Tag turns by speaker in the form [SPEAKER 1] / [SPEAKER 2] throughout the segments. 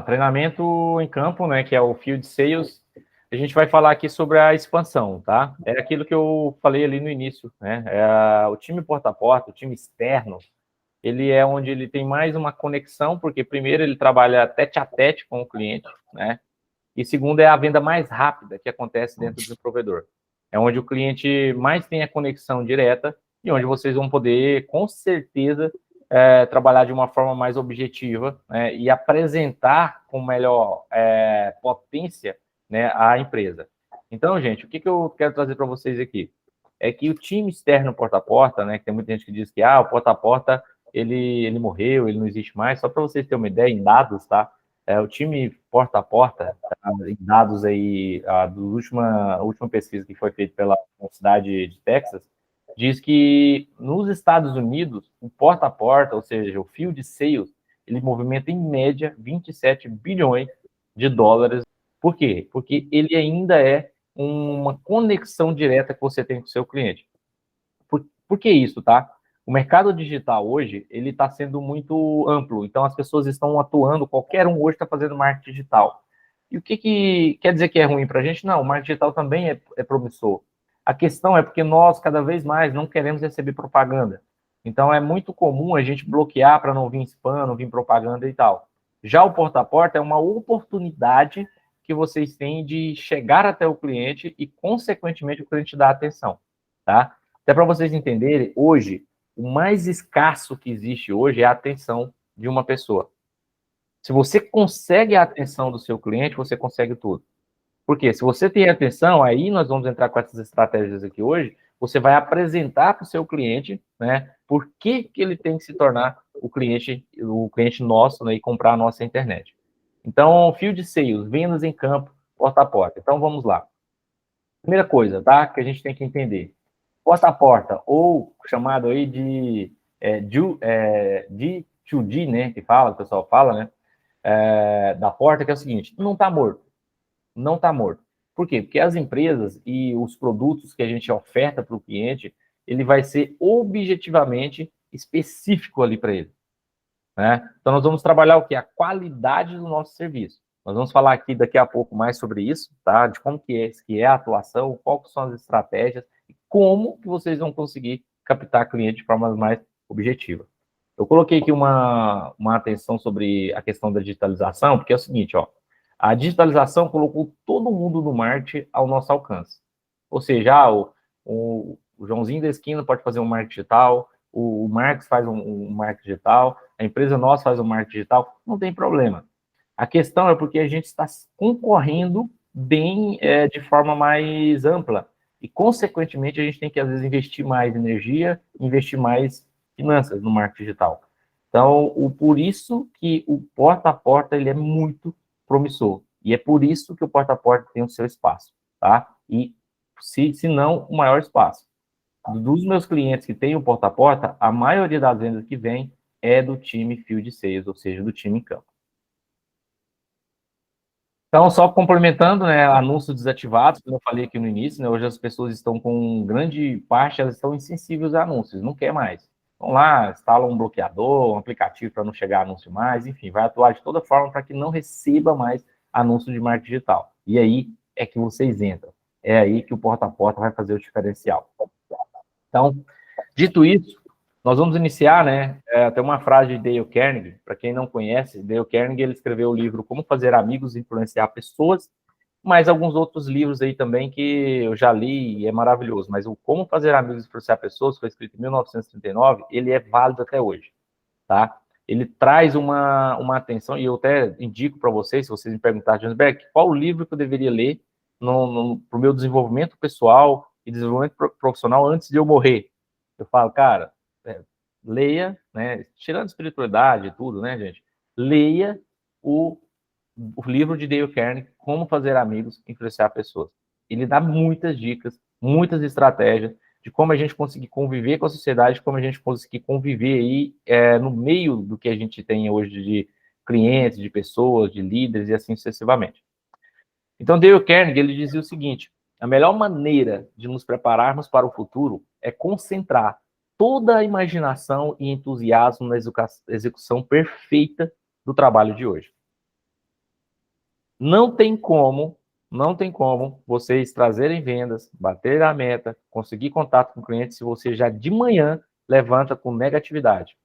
[SPEAKER 1] Treinamento em campo, né, que é o Field Sales, a gente vai falar aqui sobre a expansão, tá? É aquilo que eu falei ali no início, né? O time porta a porta, o time externo, ele é onde ele tem mais uma conexão, porque primeiro ele trabalha tete a tete com o cliente, né? E segundo é a venda mais rápida que acontece dentro do provedor. É onde o cliente mais tem a conexão direta e onde vocês vão poder, com certeza, trabalhar de uma forma mais objetiva, né, e apresentar com melhor potência, né, a empresa. Então, gente, o que eu quero trazer para vocês aqui? É que o time externo porta a porta, né, que tem muita gente que diz que o porta a porta ele morreu, ele não existe mais. Só para vocês terem uma ideia em dados, tá? O time porta a porta, em dados aí, a última pesquisa que foi feita pela Universidade de Texas, diz que nos Estados Unidos, o porta a porta, ou seja, o field sales, ele movimenta em média 27 bilhões de dólares. Por quê? Porque ele ainda é uma conexão direta que você tem com o seu cliente. Por que isso, tá? O mercado digital hoje, ele está sendo muito amplo, então as pessoas estão atuando, qualquer um hoje está fazendo marketing digital. E o que quer dizer que é ruim para a gente? Não, o marketing digital também é promissor. A questão é porque nós, cada vez mais, não queremos receber propaganda. Então, é muito comum a gente bloquear para não vir spam, não vir propaganda e tal. Já o porta a porta é uma oportunidade que vocês têm de chegar até o cliente e, consequentemente, o cliente dar atenção, tá? Até para vocês entenderem, hoje, o mais escasso que existe hoje é a atenção de uma pessoa. Se você consegue a atenção do seu cliente, você consegue tudo. Porque se você tem atenção, aí nós vamos entrar com essas estratégias aqui hoje, você vai apresentar para o seu cliente, né, por que ele tem que se tornar o cliente nosso, né, e comprar a nossa internet. Então, field sales, vendas em campo, porta a porta. Então, vamos lá. Primeira coisa, tá, que a gente tem que entender. Porta a porta, ou chamado aí de D2D, né, que fala, o pessoal fala, né, da porta, que é o seguinte, não está morto. Não está morto. Por quê? Porque as empresas e os produtos que a gente oferta para o cliente, ele vai ser objetivamente específico ali para ele, né? Então, nós vamos trabalhar o quê? A qualidade do nosso serviço. Nós vamos falar aqui daqui a pouco mais sobre isso, tá? De como que é a atuação, quais são as estratégias e como que vocês vão conseguir captar cliente de forma mais objetiva. Eu coloquei aqui uma atenção sobre a questão da digitalização, porque é o seguinte, ó, a digitalização colocou todo mundo no marketing ao nosso alcance. Ou seja, o Joãozinho da esquina pode fazer um marketing digital, o Marcos faz um marketing digital, a empresa nossa faz um marketing digital, não tem problema. A questão é porque a gente está concorrendo bem de forma mais ampla. E, consequentemente, a gente tem que, às vezes, investir mais energia, investir mais finanças no marketing digital. Então, por isso que o porta a porta ele é muito promissor. E é por isso que o porta a porta tem o seu espaço, tá? E, se não, o maior espaço. Dos meus clientes que têm o porta a porta, a maioria das vendas que vem é do time field sales, ou seja, do time em campo. Então, só complementando, né, anúncios desativados, como eu falei aqui no início, né, hoje as pessoas estão com grande parte, elas estão insensíveis a anúncios, não quer mais. Vão lá, instalam um bloqueador, um aplicativo para não chegar anúncio mais, enfim, vai atuar de toda forma para que não receba mais anúncio de marketing digital. E aí é que vocês entram. É aí que o porta a porta vai fazer o diferencial. Então, dito isso, nós vamos iniciar, né? Tem uma frase de Dale Carnegie, para quem não conhece, Dale Carnegie, ele escreveu o livro Como Fazer Amigos e Influenciar Pessoas, mas alguns outros livros aí também que eu já li e é maravilhoso. Mas o Como Fazer Amigos e Influenciar Pessoas, foi escrito em 1939, ele é válido até hoje, tá? Ele traz uma atenção, e eu até indico para vocês, se vocês me perguntarem, Jonesberg, qual o livro que eu deveria ler para o meu desenvolvimento pessoal e desenvolvimento profissional antes de eu morrer? Eu falo, cara, leia, né, tirando espiritualidade e tudo, né, gente, leia o livro de Dale Carnegie, Como Fazer Amigos e Influenciar Pessoas. Ele dá muitas dicas, muitas estratégias de como a gente conseguir conviver com a sociedade, como a gente conseguir conviver aí no meio do que a gente tem hoje de clientes, de pessoas, de líderes e assim sucessivamente. Então, Dale Carnegie, ele dizia o seguinte, a melhor maneira de nos prepararmos para o futuro é concentrar toda a imaginação e entusiasmo na execução perfeita do trabalho de hoje. não tem como vocês trazerem vendas, bater a meta, conseguir contato com o cliente se você já de manhã levanta com negatividade.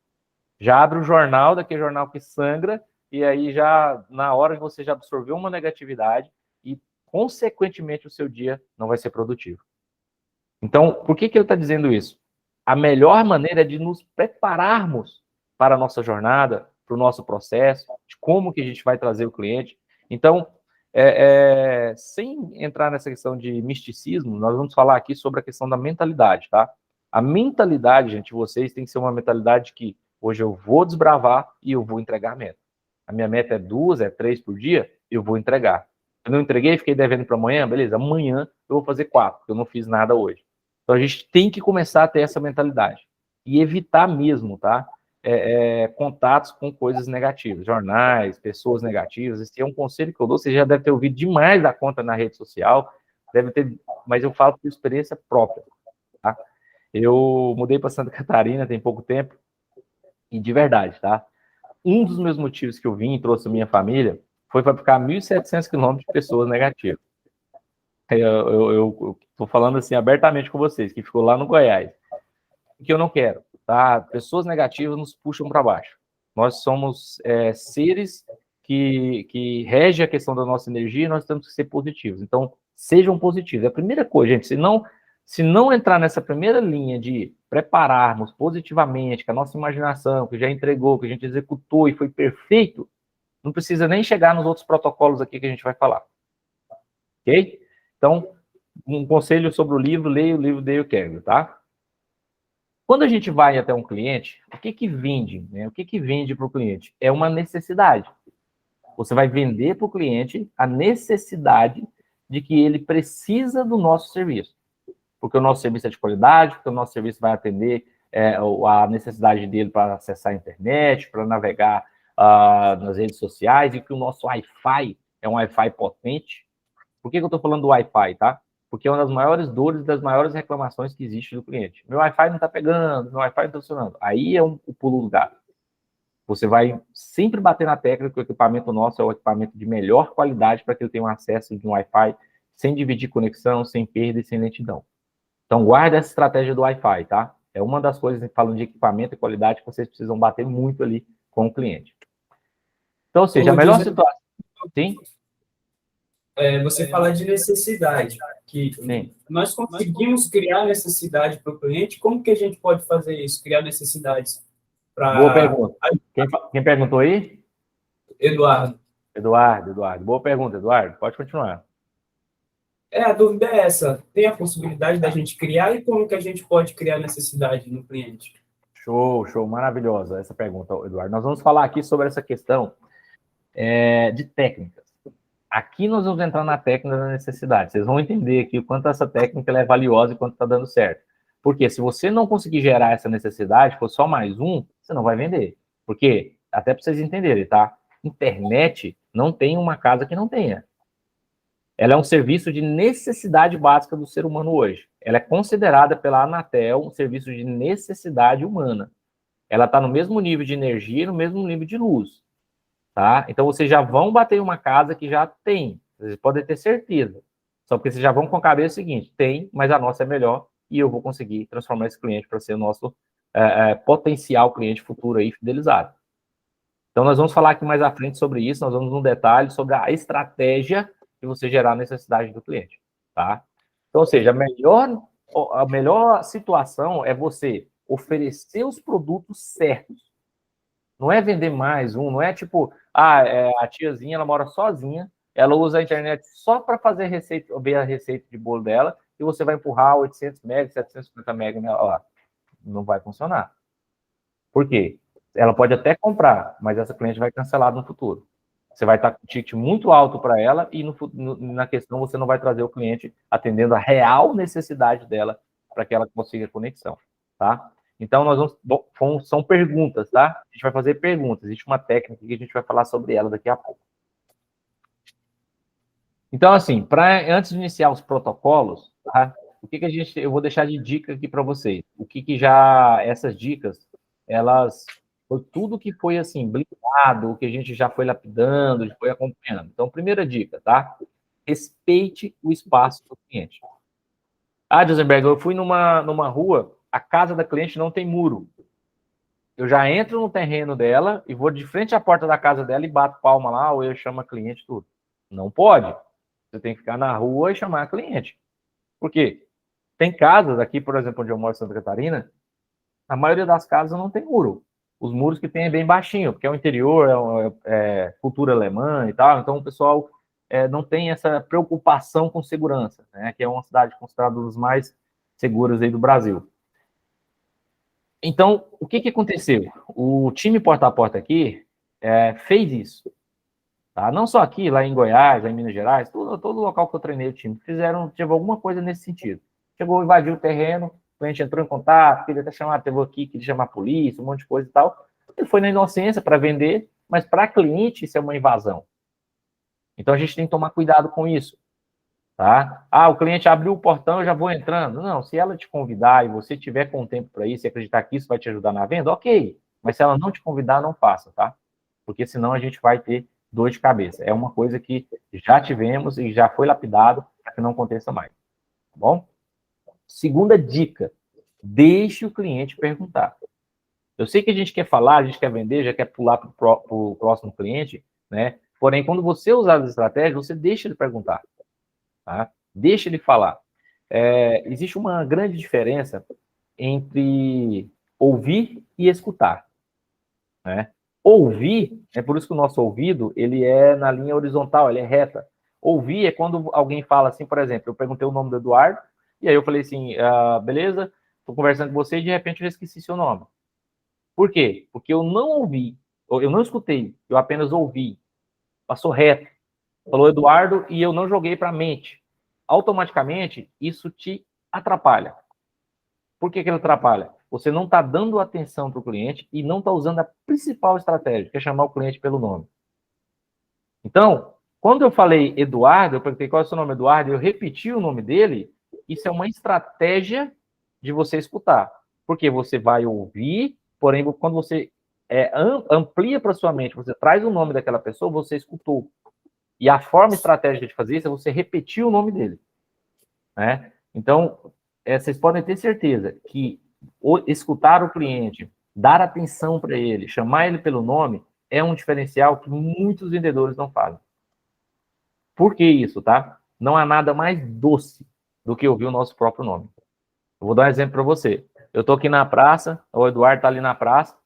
[SPEAKER 1] Já abre o jornal, daquele jornal que sangra, e aí já, na hora que você já absorveu uma negatividade e, consequentemente, o seu dia não vai ser produtivo. Então, por que ele está dizendo isso? A melhor maneira é de nos prepararmos para a nossa jornada, para o nosso processo, de como que a gente vai trazer o cliente. Então, sem entrar nessa questão de misticismo, nós vamos falar aqui sobre a questão da mentalidade, tá? A mentalidade, gente, vocês tem que ser uma mentalidade que hoje eu vou desbravar e eu vou entregar a meta. A minha meta é 2, 3 por dia, eu vou entregar. Eu não entreguei, fiquei devendo para amanhã, beleza, amanhã eu vou fazer 4, porque eu não fiz nada hoje. Então a gente tem que começar a ter essa mentalidade e evitar mesmo, tá? Contatos com coisas negativas, jornais, pessoas negativas. Esse é um conselho que eu dou. Você já deve ter ouvido demais da conta na rede social, deve ter, mas eu falo por experiência própria, tá? Eu mudei para Santa Catarina tem pouco tempo e de verdade, tá? Um dos meus motivos que eu vim e trouxe a minha família foi para ficar 1.700 quilômetros de pessoas negativas. Eu estou falando assim abertamente com vocês, que ficou lá no Goiás. Que eu não quero, tá? Pessoas negativas nos puxam para baixo. Nós somos seres que regem a questão da nossa energia e nós temos que ser positivos. Então, sejam positivos. É a primeira coisa, gente. Se não entrar nessa primeira linha de prepararmos positivamente, que a nossa imaginação, que já entregou, que a gente executou e foi perfeito, não precisa nem chegar nos outros protocolos aqui que a gente vai falar. Ok? Então, um conselho sobre o livro, leia o livro Dale Carnegie, tá? Quando a gente vai até um cliente, o que vende? Né? O que vende para o cliente? É uma necessidade. Você vai vender para o cliente a necessidade de que ele precisa do nosso serviço. Porque o nosso serviço é de qualidade, porque o nosso serviço vai atender a necessidade dele para acessar a internet, para navegar nas redes sociais, e que o nosso Wi-Fi é um Wi-Fi potente. Por que eu estou falando do Wi-Fi, tá? Porque é uma das maiores dores, das maiores reclamações que existe do cliente. Meu Wi-Fi não está pegando, meu Wi-Fi não está funcionando. Aí é o pulo do gato. Você vai sempre bater na tecla que o equipamento nosso é o equipamento de melhor qualidade para que ele tenha um acesso de um Wi-Fi sem dividir conexão, sem perda e sem lentidão. Então, guarda essa estratégia do Wi-Fi, tá? É uma das coisas, falando de equipamento e qualidade, que vocês precisam bater muito ali com o cliente. Então, ou seja, a melhor situação... Sim?
[SPEAKER 2] Você fala de necessidade, que
[SPEAKER 1] Sim.
[SPEAKER 2] Nós conseguimos criar necessidade para o cliente. Como que a gente pode fazer isso? Criar necessidades para...
[SPEAKER 1] Boa pergunta. Quem perguntou aí?
[SPEAKER 2] Eduardo.
[SPEAKER 1] Eduardo. Boa pergunta, Eduardo. Pode continuar.
[SPEAKER 2] A dúvida é essa. Tem a possibilidade da gente criar e como que a gente pode criar necessidade no cliente?
[SPEAKER 1] Show. Maravilhosa essa pergunta, Eduardo. Nós vamos falar aqui sobre essa questão de técnicas. Aqui nós vamos entrar na técnica da necessidade. Vocês vão entender aqui o quanto essa técnica é valiosa e quanto está dando certo. Porque se você não conseguir gerar essa necessidade, for só mais um, você não vai vender. Porque, até para vocês entenderem, tá? Internet não tem uma casa que não tenha. Ela é um serviço de necessidade básica do ser humano hoje. Ela é considerada pela Anatel um serviço de necessidade humana. Ela está no mesmo nível de energia e no mesmo nível de luz. Tá? Então, vocês já vão bater em uma casa que já tem. Vocês podem ter certeza. Só porque vocês já vão com a cabeça seguinte, tem, mas a nossa é melhor e eu vou conseguir transformar esse cliente para ser o nosso potencial cliente futuro aí fidelizado. Então, nós vamos falar aqui mais à frente sobre isso, nós vamos num detalhe sobre a estratégia de você gerar a necessidade do cliente. Tá? Então, ou seja, a melhor situação é você oferecer os produtos certos. Não é vender mais um, não é tipo, a tiazinha, ela mora sozinha, ela usa a internet só para fazer receita, ver a receita de bolo dela, e você vai empurrar 800 MB, 750 MB nela lá. Não vai funcionar. Por quê? Ela pode até comprar, mas essa cliente vai cancelar no futuro. Você vai estar com um ticket muito alto para ela e na questão você não vai trazer o cliente atendendo a real necessidade dela para que ela consiga conexão, tá? Então, são perguntas, tá? A gente vai fazer perguntas. Existe uma técnica que a gente vai falar sobre ela daqui a pouco. Então, assim, antes de iniciar os protocolos, tá? Eu vou deixar de dica aqui para vocês. Essas dicas, elas Foi tudo que foi, assim, blindado, que a gente já foi lapidando, já foi acompanhando. Então, primeira dica, tá? Respeite o espaço do cliente. Ah, Josenberg, eu fui numa rua, a casa da cliente não tem muro. Eu já entro no terreno dela e vou de frente à porta da casa dela e bato palma lá, ou eu chamo a cliente, tudo. Não pode. Você tem que ficar na rua e chamar a cliente. Por quê? Tem casas aqui, por exemplo, onde eu moro em Santa Catarina, a maioria das casas não tem muro. Os muros que tem é bem baixinho, porque é o interior, é cultura alemã e tal, então o pessoal não tem essa preocupação com segurança, né? Que é uma cidade considerada uma das mais seguras aí do Brasil. Então, o que aconteceu? O time porta a porta aqui fez isso. Tá? Não só aqui, lá em Goiás, lá em Minas Gerais, todo local que eu treinei o time, teve alguma coisa nesse sentido. Chegou, invadiu o terreno, o cliente entrou em contato, queria até chamar, teve aqui, queria chamar a polícia, um monte de coisa e tal. Ele foi na inocência para vender, mas para cliente isso é uma invasão. Então a gente tem que tomar cuidado com isso. Tá? Ah, o cliente abriu o portão, eu já vou entrando. Não, se ela te convidar e você tiver com tempo para isso e acreditar que isso vai te ajudar na venda, ok. Mas se ela não te convidar, não faça, tá? Porque senão a gente vai ter dor de cabeça. É uma coisa que já tivemos e já foi lapidado para que não aconteça mais. Tá bom? Segunda dica, deixe o cliente perguntar. Eu sei que a gente quer falar, a gente quer vender, já quer pular para o próximo cliente, né? Porém, quando você usar as estratégias, você deixa ele perguntar. Tá? Deixa ele falar. Existe uma grande diferença entre ouvir e escutar. Né? Ouvir, é por isso que o nosso ouvido ele é na linha horizontal, ele é reta. Ouvir é quando alguém fala assim, por exemplo, eu perguntei o nome do Eduardo, e aí eu falei assim, beleza, estou conversando com você e de repente eu esqueci seu nome. Por quê? Porque eu não ouvi, eu não escutei, eu apenas ouvi. Passou reto. Falou Eduardo e eu não joguei para a mente. Automaticamente, isso te atrapalha. Por que ele atrapalha? Você não está dando atenção para o cliente e não está usando a principal estratégia, que é chamar o cliente pelo nome. Então, quando eu falei Eduardo, eu perguntei qual é o seu nome, Eduardo, e eu repeti o nome dele, isso é uma estratégia de você escutar. Porque você vai ouvir, porém, quando você amplia para sua mente, você traz o nome daquela pessoa, você escutou. E a forma estratégica de fazer isso é você repetir o nome dele. Né? Então, vocês podem ter certeza que escutar o cliente, dar atenção para ele, chamar ele pelo nome, é um diferencial que muitos vendedores não fazem. Por que isso, tá? Não há nada mais doce do que ouvir o nosso próprio nome. Eu vou dar um exemplo para você. Eu estou aqui na praça, o Eduardo está ali na praça,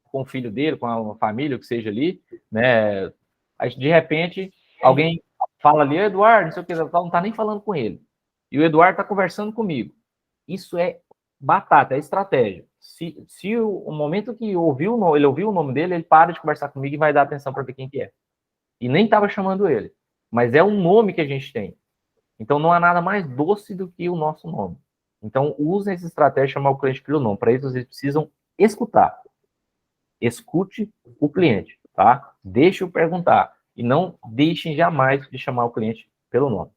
[SPEAKER 1] com o filho dele, com a família, o que seja ali, né? Aí, de repente, alguém fala ali, Eduardo, não sei o que, não está nem falando com ele. E o Eduardo está conversando comigo. Isso é batata, é estratégia. Se o momento que ele ouviu o nome dele, ele para de conversar comigo e vai dar atenção para ver quem que é. E nem estava chamando ele. Mas é um nome que a gente tem. Então, não há nada mais doce do que o nosso nome. Então, usem essa estratégia de chamar o cliente pelo nome. Para isso, vocês precisam escutar. Escute o cliente, tá? Deixe-o perguntar. E não deixem jamais de chamar o cliente pelo nome.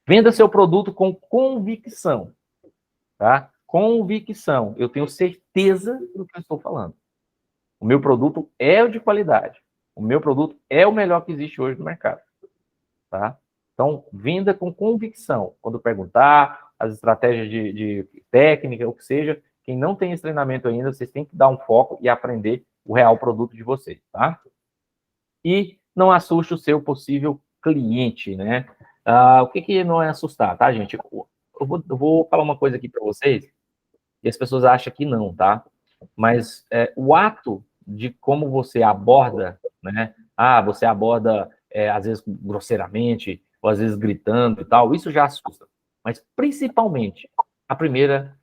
[SPEAKER 1] Venda seu produto com convicção, tá? Convicção. Eu tenho certeza do que eu estou falando. O meu produto é o de qualidade. O meu produto é o melhor que existe hoje no mercado, tá? Então, venda com convicção. Quando perguntar, as estratégias de técnica, o que seja, quem não tem esse treinamento ainda, vocês têm que dar um foco e aprender o real produto de vocês, tá? E não assuste o seu possível cliente, né? O que não é assustar, tá, gente? Eu vou falar uma coisa aqui para vocês, e as pessoas acham que não, tá? Mas o ato de como você aborda, né? Você aborda, às vezes, grosseiramente, ou às vezes gritando e tal, isso já assusta. Mas, principalmente, a primeira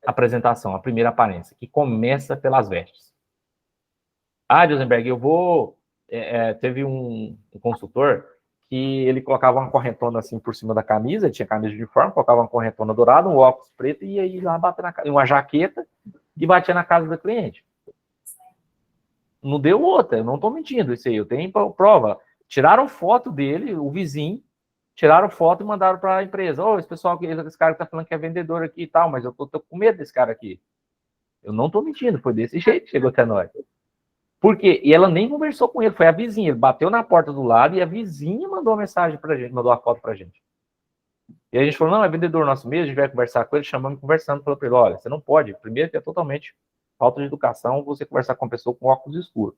[SPEAKER 1] apresentação, a primeira aparência, que começa pelas vestes. Josenberg, teve um consultor que ele colocava uma correntona assim por cima da camisa, tinha camisa de uniforme, colocava uma correntona dourada, um óculos preto e aí lá bater uma jaqueta e batia na casa do cliente. Não deu outra, eu não estou mentindo, isso aí, eu tenho prova. Tiraram foto dele, o vizinho, tiraram foto e mandaram para a empresa. Esse pessoal, esse cara que está falando que é vendedor aqui e tal, mas eu tô com medo desse cara aqui. Eu não tô mentindo, foi desse jeito que chegou até nós. Por quê? E ela nem conversou com ele, foi a vizinha. Ele bateu na porta do lado e a vizinha mandou uma mensagem pra gente, mandou a foto pra gente. E a gente falou, não, é vendedor nosso mesmo, a gente vai conversar com ele, chamamos conversando, falou pra ele, olha, você não pode, primeiro que é totalmente falta de educação você conversar com uma pessoa com óculos escuros.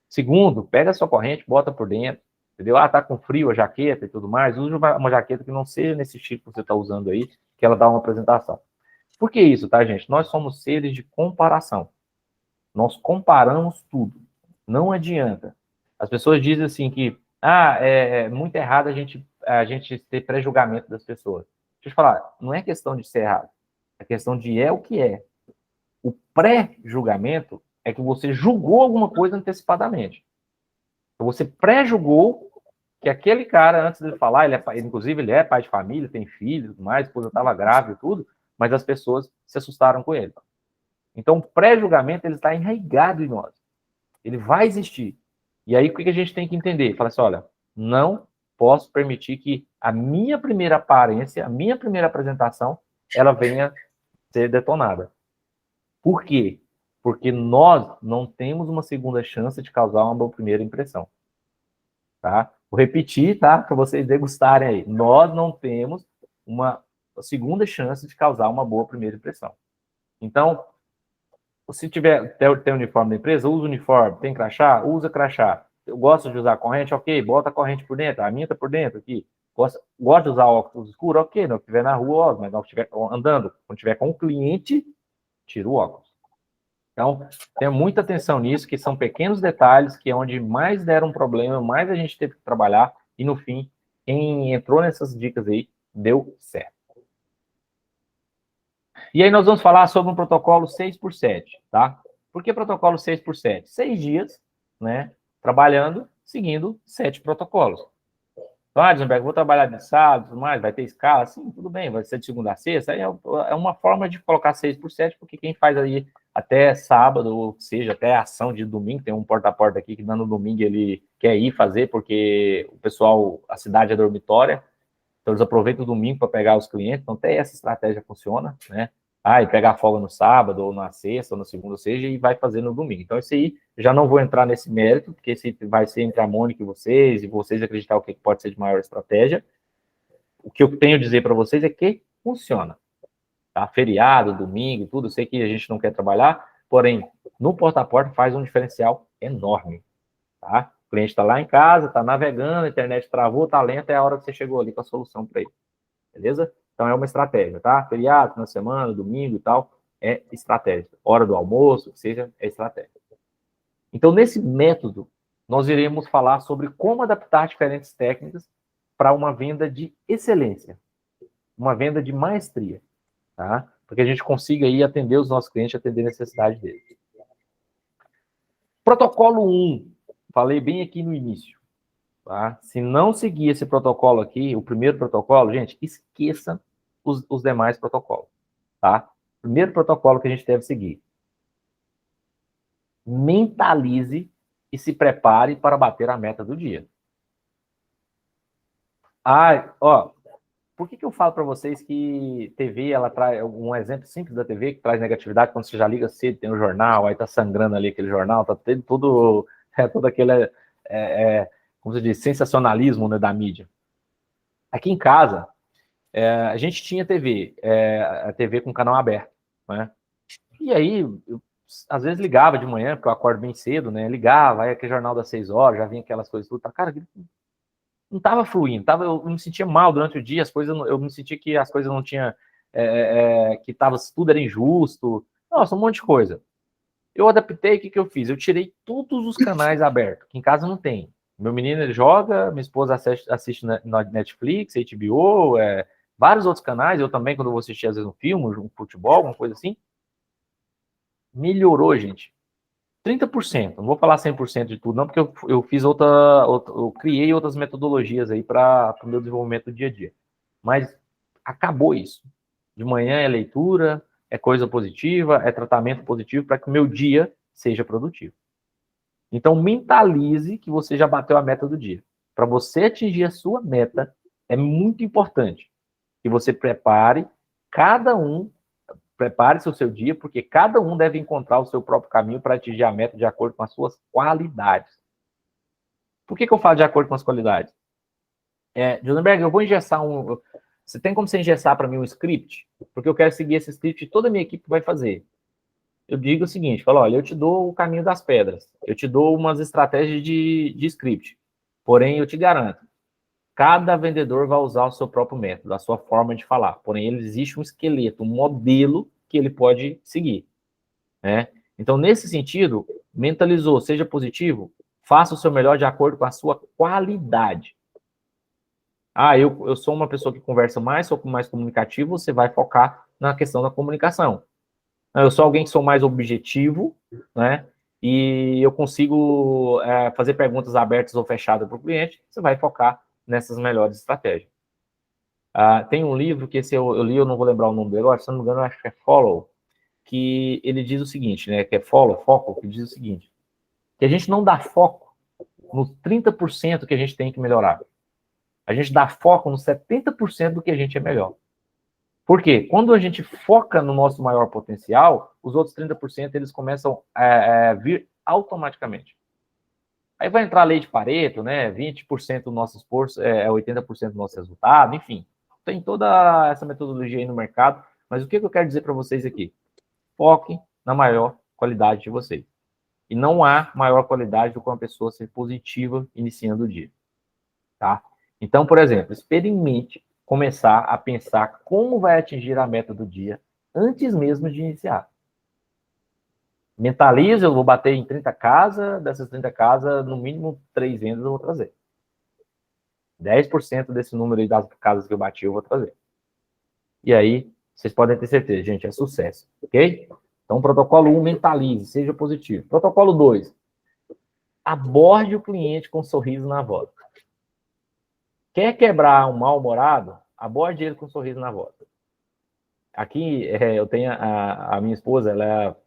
[SPEAKER 1] Segundo, pega a sua corrente, bota por dentro, entendeu? Ah, tá com frio a jaqueta e tudo mais, use uma jaqueta que não seja nesse estilo que você tá usando aí, que ela dá uma apresentação. Por que isso, tá, gente? Nós somos seres de comparação. Nós comparamos tudo. Não adianta. As pessoas dizem assim que é muito errado a gente ter pré-julgamento das pessoas. Deixa eu te falar, não é questão de ser errado. É questão de é o que é. O pré-julgamento é que você julgou alguma coisa antecipadamente. Então, você pré-julgou que aquele cara, antes de falar, inclusive ele é pai de família, tem filho, tudo mais, a esposa estava grávida e tudo, mas as pessoas se assustaram com ele. Então, o pré-julgamento ele está enraizado em nós. Ele vai existir. E aí, o que a gente tem que entender? Fala assim, olha, não posso permitir que a minha primeira aparência, a minha primeira apresentação, ela venha ser detonada. Por quê? Porque nós não temos uma segunda chance de causar uma boa primeira impressão. Tá? Vou repetir, tá? Para vocês degustarem aí. Nós não temos uma segunda chance de causar uma boa primeira impressão. Então, se tem uniforme da empresa, usa o uniforme. Tem crachá? Usa crachá. Eu gosto de usar corrente? Ok, bota a corrente por dentro. A minha tá por dentro aqui. Gosto de usar óculos escuros? Ok, não estiver na rua, ó, mas não estiver andando. Quando estiver com o cliente, tira o óculos. Então, tenha muita atenção nisso, que são pequenos detalhes que é onde mais deram problema, mais a gente teve que trabalhar, e no fim, quem entrou nessas dicas aí, deu certo. E aí nós vamos falar sobre um protocolo 6x7, tá? Por que protocolo 6x7? 6 dias, né, trabalhando, seguindo 7 protocolos. Então, Eisenberg, vou trabalhar de sábado, tudo mais, vai ter escala? Sim, tudo bem, vai ser de segunda a sexta. Aí é uma forma de colocar 6x7, porque quem faz aí até sábado, ou seja, até ação de domingo, tem um porta-a-porta aqui que dando domingo ele quer ir fazer, porque o pessoal, a cidade é dormitória, então eles aproveitam o domingo para pegar os clientes, então até essa estratégia funciona, né? E pegar folga no sábado, ou na sexta, ou na segunda, ou seja, e vai fazer no domingo. Então, isso aí, já não vou entrar nesse mérito, porque esse vai ser entre a Mônica e vocês acreditar o que pode ser de maior estratégia. O que eu tenho a dizer para vocês é que funciona. Tá? Feriado, domingo, tudo, eu sei que a gente não quer trabalhar, porém, no porta-a-porta faz um diferencial enorme. Tá? O cliente está lá em casa, está navegando, a internet travou, está lenta, é a hora que você chegou ali com a solução para ele. Beleza? Então, é uma estratégia, tá? Feriado, na semana, domingo e tal, é estratégia. Hora do almoço, que seja, é estratégia. Então, nesse método, nós iremos falar sobre como adaptar diferentes técnicas para uma venda de excelência, uma venda de maestria, tá? Para que a gente consiga aí atender os nossos clientes, atender a necessidade deles. Protocolo 1, falei bem aqui no início. Tá? Se não seguir esse protocolo aqui, o primeiro protocolo, gente, esqueça os demais protocolos, tá? Primeiro protocolo que a gente deve seguir. Mentalize e se prepare para bater a meta do dia. Por que eu falo para vocês que TV, ela traz um exemplo simples da TV que traz negatividade quando você já liga cedo, tem o jornal, aí tá sangrando ali aquele jornal, tá tendo todo aquele, como você diz, sensacionalismo, né, da mídia. Aqui em casa, a gente tinha TV, a TV com canal aberto, né? E aí, eu, às vezes ligava de manhã, porque eu acordo bem cedo, né? Ligava, aí aquele jornal das 6 horas, já vinha aquelas coisas tudo. Cara, não estava fluindo, eu me sentia mal durante o dia, eu me sentia que as coisas não tinham, que tudo era injusto, nossa, um monte de coisa. Eu adaptei, o que eu fiz? Eu tirei todos os canais abertos, que em casa não tem. Meu menino, ele joga, minha esposa assiste na Netflix, HBO, vários outros canais, eu também, quando eu vou assistir, às vezes, um filme, um futebol, alguma coisa assim. Melhorou, gente. 30%. Não vou falar 100% de tudo, não, porque eu fiz eu criei outras metodologias aí para o meu desenvolvimento do dia a dia. Mas acabou isso. De manhã é leitura, é coisa positiva, é tratamento positivo para que o meu dia seja produtivo. Então, mentalize que você já bateu a meta do dia. Para você atingir a sua meta, é muito importante que você prepare cada um prepare-se o seu dia, porque cada um deve encontrar o seu próprio caminho para atingir a meta de acordo com as suas qualidades. Por que eu falo de acordo com as qualidades? Josenberg, eu vou engessar Você tem como você engessar para mim um script? Porque eu quero seguir esse script e toda a minha equipe vai fazer. Eu digo o seguinte, falo, olha, eu te dou o caminho das pedras, eu te dou umas estratégias de script, porém eu te garanto, cada vendedor vai usar o seu próprio método, a sua forma de falar, porém existe um esqueleto, um modelo que ele pode seguir, né? Então, nesse sentido, mentalizou, seja positivo, faça o seu melhor de acordo com a sua qualidade. Eu sou uma pessoa que conversa mais, sou mais comunicativo, você vai focar na questão da comunicação. Eu sou alguém que sou mais objetivo, né? E eu consigo fazer perguntas abertas ou fechadas para o cliente, você vai focar nessas melhores estratégias. Tem um livro que eu li, eu não vou lembrar o nome dele, se não me engano, acho que é Follow, que ele diz o seguinte, né? Que é foco, que diz o seguinte, que a gente não dá foco nos 30% que a gente tem que melhorar. A gente dá foco nos 70% do que a gente é melhor. Por quê? Quando a gente foca no nosso maior potencial, os outros 30% eles começam a vir automaticamente. Aí vai entrar a lei de Pareto, né? 20% do nosso esforço é 80% do nosso resultado, enfim. Tem toda essa metodologia aí no mercado, mas o que eu quero dizer para vocês aqui? Foquem na maior qualidade de vocês. E não há maior qualidade do que uma pessoa ser positiva iniciando o dia. Tá? Então, por exemplo, experimente começar a pensar como vai atingir a meta do dia antes mesmo de iniciar. Mentalize, eu vou bater em 30 casas, dessas 30 casas, no mínimo 3 vendas eu vou trazer. 10% desse número aí das casas que eu bati eu vou trazer. E aí, vocês podem ter certeza, gente, é sucesso, ok? Então, protocolo 1, mentalize, seja positivo. Protocolo 2, aborde o cliente com um sorriso na voz. Quer quebrar um mal-humorado? Aborde ele com um sorriso na voz. Aqui, eu tenho a minha esposa, ela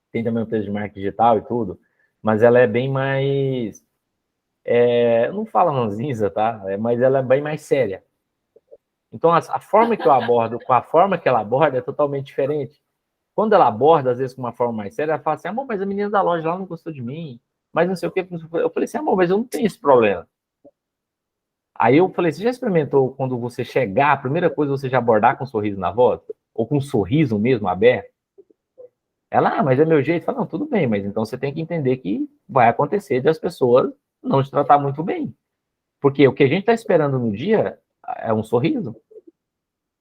[SPEAKER 1] tem também uma empresa de marketing digital e tudo, mas ela é bem mais... não fala ranzinza, tá? Mas ela é bem mais séria. Então, a forma que eu abordo, com a forma que ela aborda, é totalmente diferente. Quando ela aborda, às vezes, com uma forma mais séria, ela fala assim, amor, mas a menina da loja lá não gostou de mim, mas não sei o quê. Eu falei assim, amor, mas eu não tenho esse problema. Aí eu falei, você já experimentou quando você chegar, a primeira coisa você já abordar com um sorriso na voz? Ou com um sorriso mesmo aberto? Ela, mas é meu jeito. Fala, não, tudo bem, mas então você tem que entender que vai acontecer de as pessoas não te tratar muito bem. Porque o que a gente está esperando no dia é um sorriso.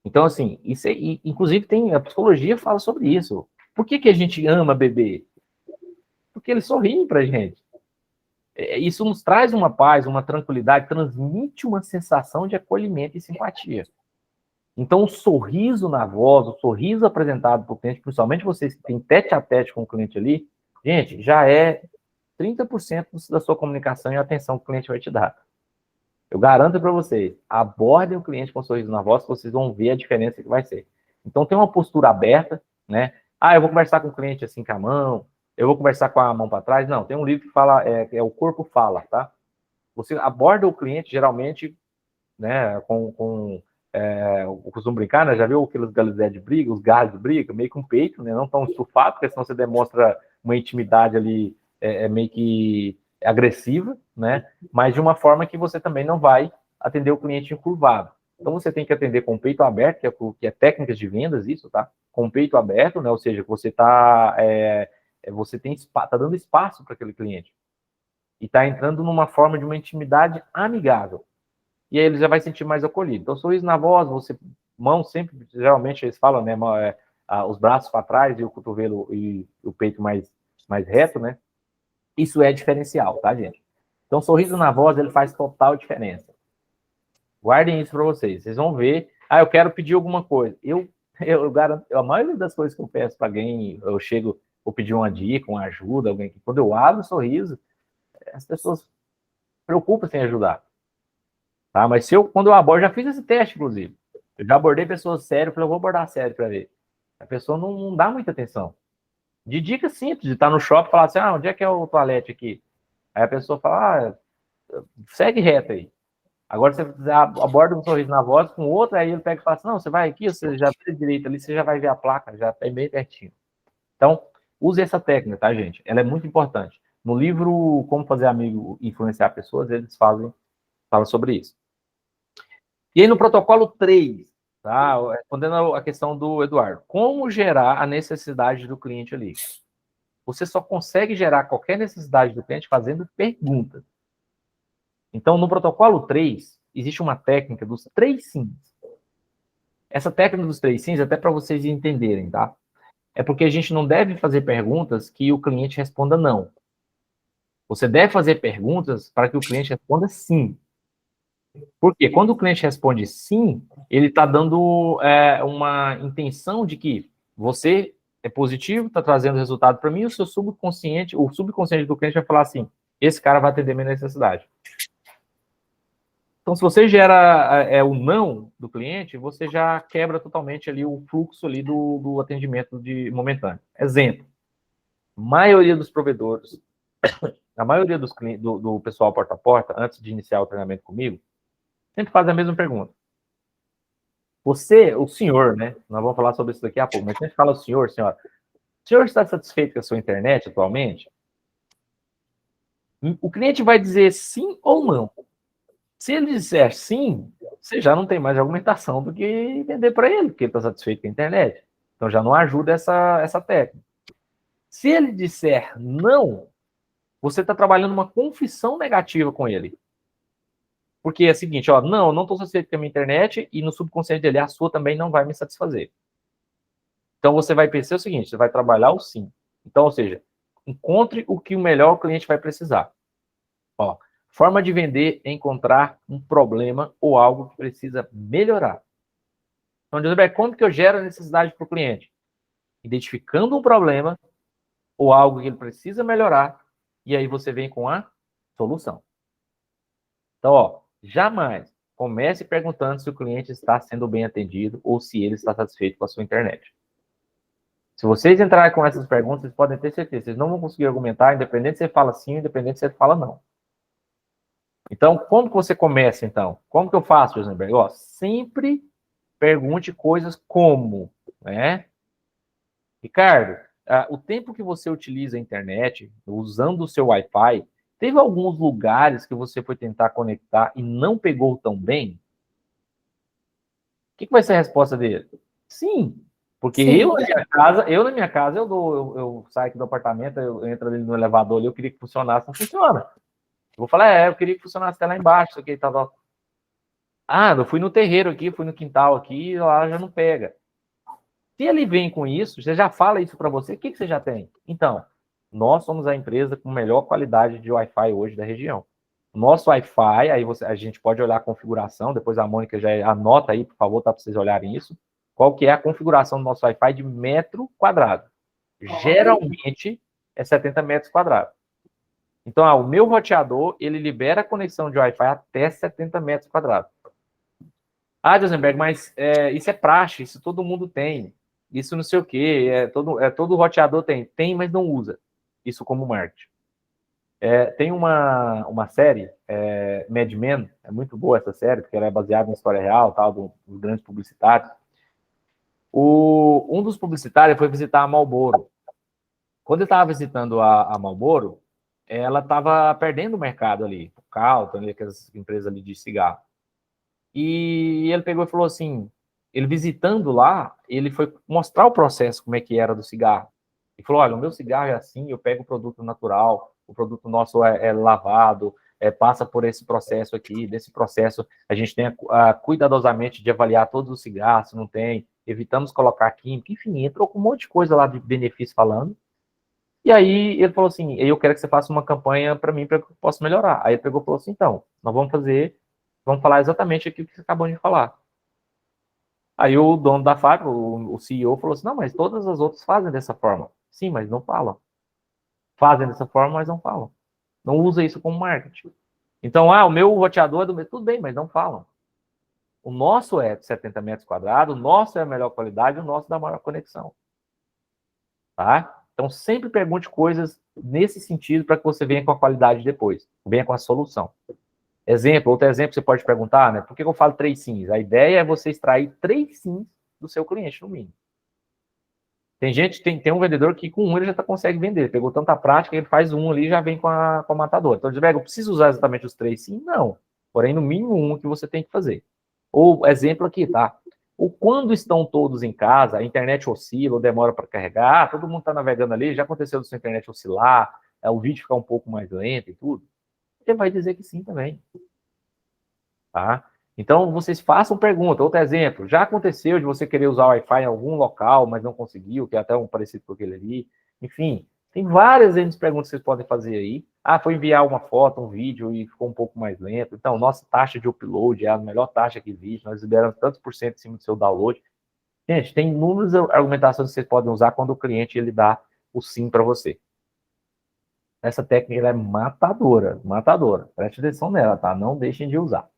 [SPEAKER 1] Então, assim, isso inclusive a psicologia fala sobre isso. Por que a gente ama bebê? Porque eles sorriem pra gente. Isso nos traz uma paz, uma tranquilidade, transmite uma sensação de acolhimento e simpatia. Então, o sorriso na voz, o sorriso apresentado para o cliente, principalmente vocês que têm tete-a-tete com o cliente ali, gente, já é 30% da sua comunicação e atenção que o cliente vai te dar. Eu garanto para vocês, abordem o cliente com um sorriso na voz, que vocês vão ver a diferença que vai ser. Então, tem uma postura aberta, né? Eu vou conversar com o cliente assim com a mão, eu vou conversar com a mão para trás. Não, tem um livro que fala, o corpo fala, tá? Você aborda o cliente, geralmente, né, eu costumo brincar, né? Já viu aqueles galizé de briga, os galhos de briga, meio com peito, né? Não tão estufado, porque senão você demonstra uma intimidade ali meio que agressiva, né? Mas de uma forma que você também não vai atender o cliente encurvado. Então você tem que atender com o peito aberto, que é técnicas de vendas, isso, tá? Com o peito aberto, né? Ou seja, você tá dando espaço para aquele cliente e tá entrando numa forma de uma intimidade amigável. E aí ele já vai sentir mais acolhido. Então, sorriso na voz, mão sempre, geralmente eles falam, né, os braços para trás e o cotovelo e o peito mais reto, né? Isso é diferencial, tá, gente? Então, sorriso na voz, ele faz total diferença. Guardem isso para vocês. Vocês vão ver. Eu quero pedir alguma coisa. Eu garanto, a maioria das coisas que eu peço para alguém, eu chego, vou pedir uma dica, uma ajuda, alguém que, quando eu abro o sorriso, as pessoas se preocupam em ajudar. Tá? Mas quando eu abordo, já fiz esse teste, inclusive. Eu já abordei pessoas sérias, falei, eu vou abordar sério para ver. A pessoa não dá muita atenção. De dica simples, de estar no shopping e falar assim, onde é que é o toalete aqui? Aí a pessoa fala, segue reto aí. Agora você aborda um sorriso na voz com outro, aí ele pega e fala assim, não, você vai aqui, você já vê direito ali, você já vai ver a placa, já tá bem pertinho. Então, use essa técnica, tá, gente? Ela é muito importante. No livro Como Fazer Amigo e Influenciar Pessoas, eles falam sobre isso. E aí, no protocolo 3, tá? Respondendo a questão do Eduardo, como gerar a necessidade do cliente ali? Você só consegue gerar qualquer necessidade do cliente fazendo perguntas. Então, no protocolo 3, existe uma técnica dos 3 sims. Essa técnica dos 3 sims, até para vocês entenderem, tá? É porque a gente não deve fazer perguntas que o cliente responda não. Você deve fazer perguntas para que o cliente responda sim. Porque quando o cliente responde sim, ele está dando uma intenção de que você é positivo, está trazendo resultado para mim, o seu subconsciente, o subconsciente do cliente vai falar assim, esse cara vai atender minha necessidade. Então, se você gera o não do cliente, você já quebra totalmente ali o fluxo ali do atendimento momentâneo. Exemplo, maioria dos provedores, a maioria dos clientes, do pessoal porta a porta, antes de iniciar o treinamento comigo, sempre faz a mesma pergunta. Você, o senhor, né? Nós vamos falar sobre isso daqui a pouco, mas sempre fala o senhor, senhora. O senhor está satisfeito com a sua internet atualmente? O cliente vai dizer sim ou não. Se ele disser sim, você já não tem mais argumentação do que vender para ele, porque ele está satisfeito com a internet. Então já não ajuda essa técnica. Se ele disser não, você está trabalhando uma confissão negativa com ele. Porque é o seguinte, ó, não estou satisfeito com a minha internet e no subconsciente dele, a sua também não vai me satisfazer. Então você vai pensar o seguinte, você vai trabalhar o sim. Então, ou seja, encontre o que o melhor cliente vai precisar. Ó, forma de vender é encontrar um problema ou algo que precisa melhorar. Então, José, como que eu gero a necessidade para o cliente? Identificando um problema ou algo que ele precisa melhorar, e aí você vem com a solução. Então, ó, jamais comece perguntando se o cliente está sendo bem atendido ou se ele está satisfeito com a sua internet. Se vocês entrarem com essas perguntas, vocês podem ter certeza, vocês não vão conseguir argumentar, independente se você fala sim, independente se você fala não. Então, como que você começa, então? Como que eu faço, Rosenberg? Ó, sempre pergunte coisas como, né? Ricardo, o tempo que você utiliza a internet, usando o seu Wi-Fi, teve alguns lugares que você foi tentar conectar e não pegou tão bem? O que vai ser a resposta dele? Sim, porque sim. Eu na minha casa, eu saio aqui do apartamento, eu entro ali no elevador ali, eu queria que funcionasse, não funciona. Eu vou falar, eu queria que funcionasse até lá embaixo, isso aqui tava. Eu fui no terreiro aqui, fui no quintal aqui, lá já não pega. Se ele vem com isso, você já fala isso para você, o que você já tem? Então, nós somos a empresa com melhor qualidade de Wi-Fi hoje da região. Nosso Wi-Fi, aí a gente pode olhar a configuração, depois a Mônica já anota aí, por favor, tá, para vocês olharem isso. Qual que é a configuração do nosso Wi-Fi de metro quadrado? Geralmente é 70 metros quadrados. Então, o meu roteador, ele libera a conexão de Wi-Fi até 70 metros quadrados. Rosenberg, mas isso é praxe, isso todo mundo tem. Isso não sei o quê, todo roteador tem. Tem, mas não usa. Isso como marketing. Tem uma série, Mad Men, é muito boa essa série, porque ela é baseada em história real, tal, dos grandes publicitários. Um dos publicitários foi visitar a Marlboro. Quando ele estava visitando a Marlboro, ela estava perdendo o mercado ali, o Carlton, aquelas empresas ali de cigarro. E ele pegou e falou assim, ele visitando lá, ele foi mostrar o processo, como é que era do cigarro. E falou, olha, o meu cigarro é assim, eu pego o produto natural, o produto nosso é lavado, passa por esse processo aqui, desse processo a gente tem cuidadosamente de avaliar todos os cigarros, se não tem, evitamos colocar química, enfim, entrou com um monte de coisa lá de benefício falando. E aí ele falou assim, eu quero que você faça uma campanha para mim, para que eu possa melhorar. Aí ele pegou e falou assim, então, nós vamos falar exatamente aquilo que você acabou de falar. Aí o dono da fábrica, o CEO, falou assim, não, mas todas as outras fazem dessa forma. Sim, mas não falam. Fazem dessa forma, mas não falam. Não usa isso como marketing. Então, o meu roteador é do mesmo. Tudo bem, mas não falam. O nosso é de 70 metros quadrados, o nosso é a melhor qualidade, o nosso dá maior conexão. Tá? Então, sempre pergunte coisas nesse sentido para que você venha com a qualidade depois. Venha com a solução. Exemplo, outro exemplo você pode perguntar, né? Por que eu falo 3 sims? A ideia é você extrair 3 sims do seu cliente, no mínimo. Tem um vendedor que com um ele já consegue vender. Pegou tanta prática, ele faz um ali e já vem com a matadora. Então, eu preciso usar exatamente os 3 sim? Não. Porém, no mínimo um que você tem que fazer. Ou, exemplo aqui, tá? Ou quando estão todos em casa, a internet oscila ou demora para carregar, todo mundo está navegando ali, já aconteceu da sua internet oscilar, o vídeo ficar um pouco mais lento e tudo, você vai dizer que sim também. Tá? Então, vocês façam pergunta. Outro exemplo, já aconteceu de você querer usar o Wi-Fi em algum local, mas não conseguiu, que é até um parecido com aquele ali. Enfim, tem várias perguntas que vocês podem fazer aí. Ah, foi enviar uma foto, um vídeo e ficou um pouco mais lento. Então, nossa taxa de upload é a melhor taxa que existe. Nós liberamos tantos por cento em cima do seu download. Gente, tem inúmeras argumentações que vocês podem usar quando o cliente ele dá o sim para você. Essa técnica ela é matadora, matadora. Preste atenção nela, tá? Não deixem de usar.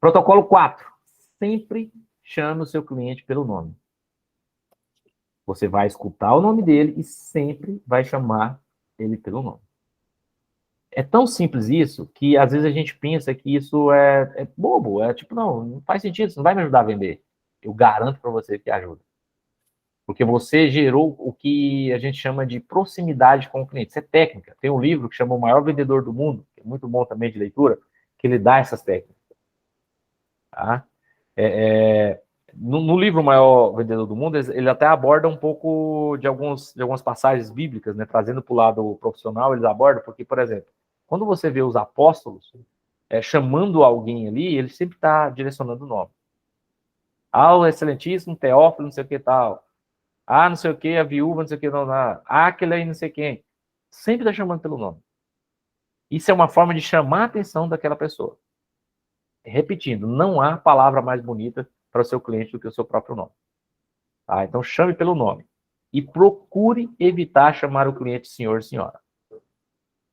[SPEAKER 1] Protocolo 4. Sempre chame o seu cliente pelo nome. Você vai escutar o nome dele e sempre vai chamar ele pelo nome. É tão simples isso que às vezes a gente pensa que isso é bobo. É tipo, não faz sentido, isso não vai me ajudar a vender. Eu garanto para você que ajuda. Porque você gerou o que a gente chama de proximidade com o cliente. Isso é técnica. Tem um livro que chama O Maior Vendedor do Mundo, que é muito bom também de leitura, que ele dá essas técnicas. Tá? No livro O Maior Vendedor do Mundo, ele até aborda um pouco de algumas passagens bíblicas, né, trazendo para o lado profissional, eles abordam, porque, por exemplo, quando você vê os apóstolos chamando alguém ali, ele sempre está direcionando o nome. Ah, o excelentíssimo Teófilo, não sei o que tal. Ah, não sei o que, a viúva, não sei o que, não. Ah, aquele aí, não sei quem. Sempre está chamando pelo nome. Isso é uma forma de chamar a atenção daquela pessoa. Repetindo, não há palavra mais bonita para o seu cliente do que o seu próprio nome. Tá? Então, chame pelo nome. E procure evitar chamar o cliente senhor, senhora.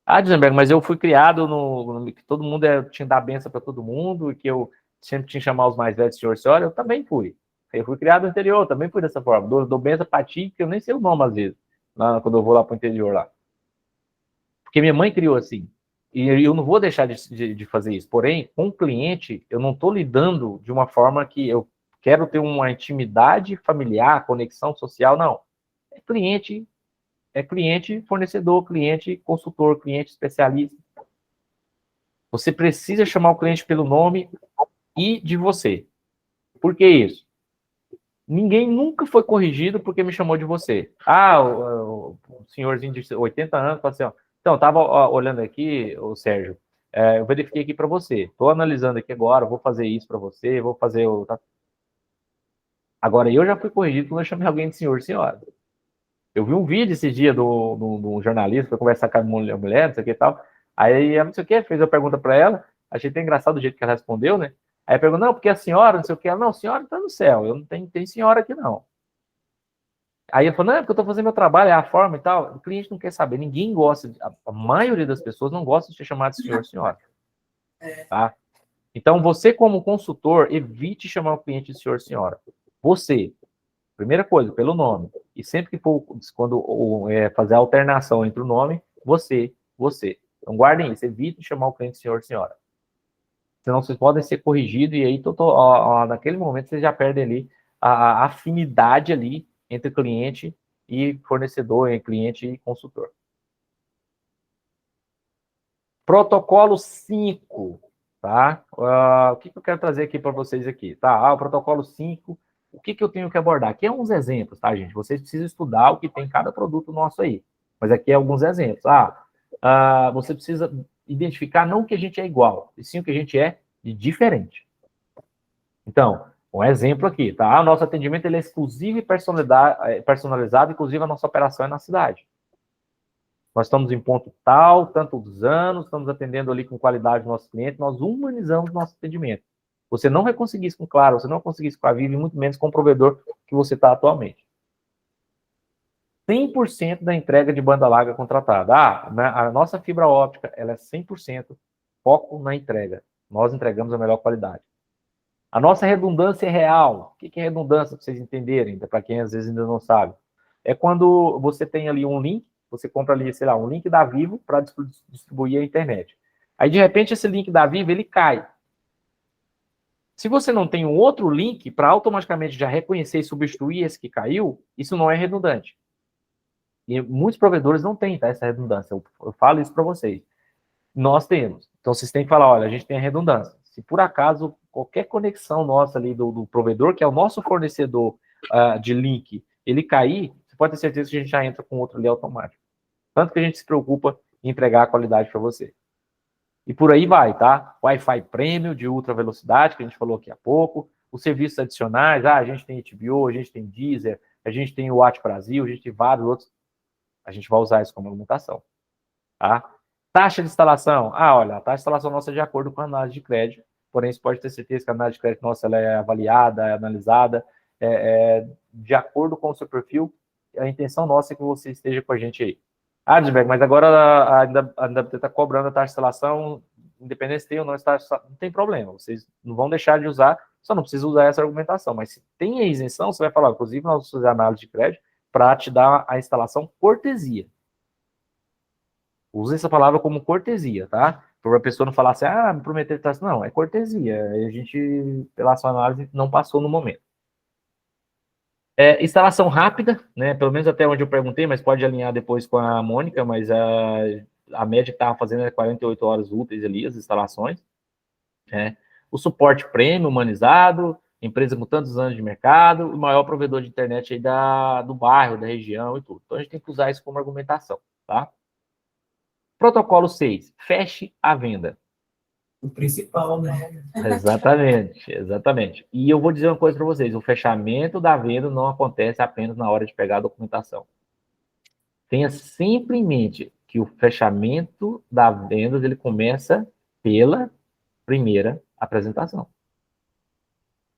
[SPEAKER 1] Ah, Dizenberg, mas eu fui criado que todo mundo tinha que dar benção para todo mundo e que eu sempre tinha que chamar os mais velhos de senhor, senhora. Eu também fui. Eu fui criado no interior, também fui dessa forma. Dou benção para ti, que eu nem sei o nome às vezes, quando eu vou lá para o interior lá. Porque minha mãe criou assim. E eu não vou deixar de fazer isso. Porém, com o cliente, eu não estou lidando de uma forma que eu quero ter uma intimidade familiar, conexão social, não. É cliente fornecedor, cliente consultor, cliente especialista. Você precisa chamar o cliente pelo nome e de você. Por que isso? Ninguém nunca foi corrigido porque me chamou de você. Ah, o senhorzinho de 80 anos fala assim, ó, então, estava olhando aqui, o Sérgio, eu verifiquei aqui para você. Estou analisando aqui agora, vou fazer isso para você, vou fazer o... Agora, eu já fui corrigido quando eu chamei alguém de senhor, senhora. Eu vi um vídeo esse dia do jornalista, foi conversar com a mulher, não sei o que e tal. Aí, não sei o que, fez a pergunta para ela, achei até engraçado o jeito que ela respondeu, né? Aí perguntou, não, porque a senhora, não sei o que, ela, não, a senhora está no céu, eu não tenho senhora aqui, não. Aí ele falou, não, é porque eu estou fazendo meu trabalho, é a forma e tal. O cliente não quer saber, ninguém gosta, a maioria das pessoas não gosta de ser chamado de senhor, senhora. Tá? Então, você como consultor, evite chamar o cliente de senhor, senhora. Você, primeira coisa, pelo nome. E sempre que for, quando fazer a alternação entre o nome, você. Então, guardem isso, evite chamar o cliente de senhor, senhora. Senão vocês podem ser corrigidos e aí, naquele momento, vocês já perdem ali a afinidade ali entre cliente e fornecedor, entre cliente e consultor. Protocolo 5, tá? O que eu quero trazer aqui para vocês aqui, tá? O protocolo 5, o que eu tenho que abordar? Aqui é uns exemplos, tá, gente? Vocês precisam estudar o que tem em cada produto nosso aí. Mas aqui é alguns exemplos. Você precisa identificar não o que a gente é igual, e sim o que a gente é de diferente. Então, um exemplo aqui, tá? O nosso atendimento ele é exclusivo e personalizado, inclusive a nossa operação é na cidade. Nós estamos em ponto tal, tantos anos, estamos atendendo ali com qualidade o nosso cliente, nós humanizamos o nosso atendimento. Você não vai conseguir isso com Claro, você não vai conseguir isso com a Vivo, e muito menos com o provedor que você está atualmente. 100% da entrega de banda larga contratada. A nossa fibra óptica, ela é 100% foco na entrega. Nós entregamos a melhor qualidade. A nossa redundância é real. O que é redundância, para vocês entenderem, para quem às vezes ainda não sabe? É quando você tem ali um link, você compra ali, sei lá, um link da Vivo para distribuir a internet. Aí, de repente, esse link da Vivo, ele cai. Se você não tem um outro link para automaticamente já reconhecer e substituir esse que caiu, isso não é redundante. E muitos provedores não têm, tá, essa redundância. Eu falo isso para vocês. Nós temos. Então, vocês têm que falar, olha, a gente tem a redundância. Se por acaso qualquer conexão nossa ali do provedor, que é o nosso fornecedor de link, ele cair, você pode ter certeza que a gente já entra com outro ali automático. Tanto que a gente se preocupa em entregar a qualidade para você. E por aí vai, tá? Wi-Fi Premium de ultra velocidade, que a gente falou aqui há pouco. Os serviços adicionais, a gente tem HBO, a gente tem Deezer, a gente tem o Watch Brasil, a gente tem vários outros. A gente vai usar isso como argumentação, tá? Taxa de instalação. Olha, a taxa de instalação nossa é de acordo com a análise de crédito. Porém, você pode ter certeza que a análise de crédito nossa ela é avaliada, é analisada, de acordo com o seu perfil. A intenção nossa é que você esteja com a gente aí. Adberg, mas agora a AWT está cobrando a taxa de instalação, independente se tem ou não, não tem problema. Vocês não vão deixar de usar, só não precisa usar essa argumentação. Mas se tem a isenção, você vai falar, inclusive, nós vamos fazer análise de crédito para te dar a instalação cortesia. Use essa palavra como cortesia, tá? Para a pessoa não falar assim, me prometer que não, é cortesia. A gente, pela sua análise, não passou no momento. Instalação rápida, né? Pelo menos até onde eu perguntei, mas pode alinhar depois com a Mônica, mas a média que estava fazendo é 48 horas úteis ali, as instalações. Né? O suporte premium, humanizado, empresa com tantos anos de mercado, o maior provedor de internet aí do bairro, da região e tudo. Então, a gente tem que usar isso como argumentação, tá? Protocolo 6, feche a venda.
[SPEAKER 2] O principal, né?
[SPEAKER 1] Exatamente, exatamente. E eu vou dizer uma coisa para vocês, o fechamento da venda não acontece apenas na hora de pegar a documentação. Tenha sempre em mente que o fechamento da venda ele começa pela primeira apresentação.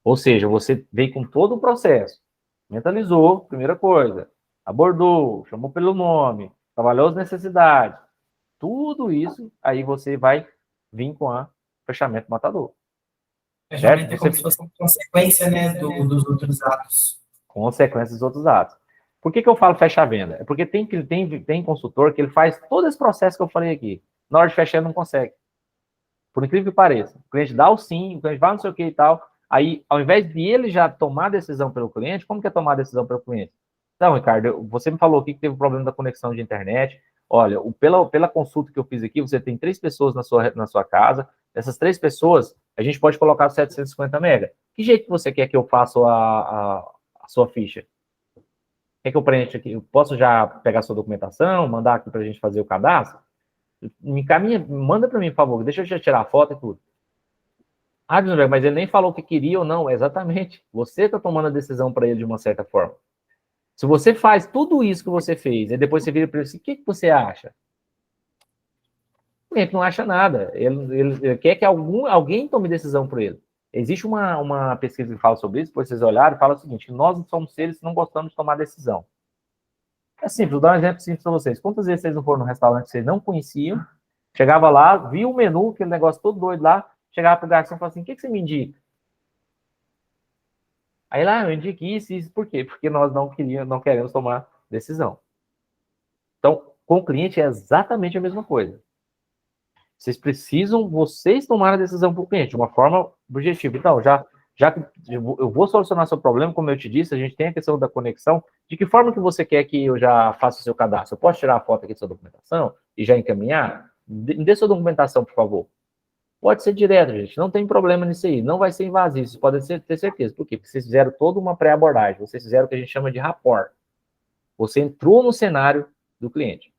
[SPEAKER 1] Ou seja, você vem com todo o processo, mentalizou, primeira coisa, abordou, chamou pelo nome, trabalhou as necessidades, tudo isso, aí você vai vir com a fechamento matador.
[SPEAKER 2] Fechamento é como se fosse uma consequência, né, dos outros atos.
[SPEAKER 1] Consequência dos outros atos. Por que eu falo fecha a venda? É porque tem consultor que ele faz todo esse processo que eu falei aqui. Na hora de fechar, ele não consegue. Por incrível que pareça. O cliente dá o sim, o cliente vai não sei o que e tal. Aí, ao invés de ele já tomar a decisão pelo cliente, como que é tomar a decisão pelo cliente? Então, Ricardo, você me falou aqui que teve um problema da conexão de internet. Olha, pela consulta que eu fiz aqui, você tem 3 pessoas na sua casa. Essas 3 pessoas, a gente pode colocar 750 mega. Que jeito que você quer que eu faça a sua ficha? Quer que eu preencha aqui? Eu posso já pegar a sua documentação, mandar aqui para a gente fazer o cadastro? Me encaminha, manda para mim, por favor. Deixa eu já tirar a foto e tudo. Mas ele nem falou o que queria ou não. Exatamente. Você está tomando a decisão para ele de uma certa forma. Se você faz tudo isso que você fez, e depois você vira para ele assim, o que você acha? O cliente não acha nada. Ele quer que alguém tome decisão por ele. Existe uma pesquisa que fala sobre isso, depois vocês olharem, fala o seguinte, nós somos seres que não gostamos de tomar decisão. É simples, vou dar um exemplo simples para vocês. Quantas vezes vocês não foram num restaurante que vocês não conheciam, chegava lá, viu o menu, aquele negócio todo doido lá, chegava para o garçom e falava assim, o que você me indica? Aí lá, eu indico isso, por quê? Porque nós não queremos tomar decisão. Então, com o cliente é exatamente a mesma coisa. Vocês tomarem a decisão para o cliente, de uma forma objetiva. Então, já que eu vou solucionar seu problema, como eu te disse, a gente tem a questão da conexão. De que forma que você quer que eu já faça o seu cadastro? Eu posso tirar a foto aqui da sua documentação e já encaminhar? Me dê sua documentação, por favor. Pode ser direto, gente. Não tem problema nisso aí. Não vai ser invasivo. Vocês podem ter certeza. Por quê? Porque vocês fizeram toda uma pré-abordagem. Vocês fizeram o que a gente chama de rapport. Você entrou no cenário do cliente.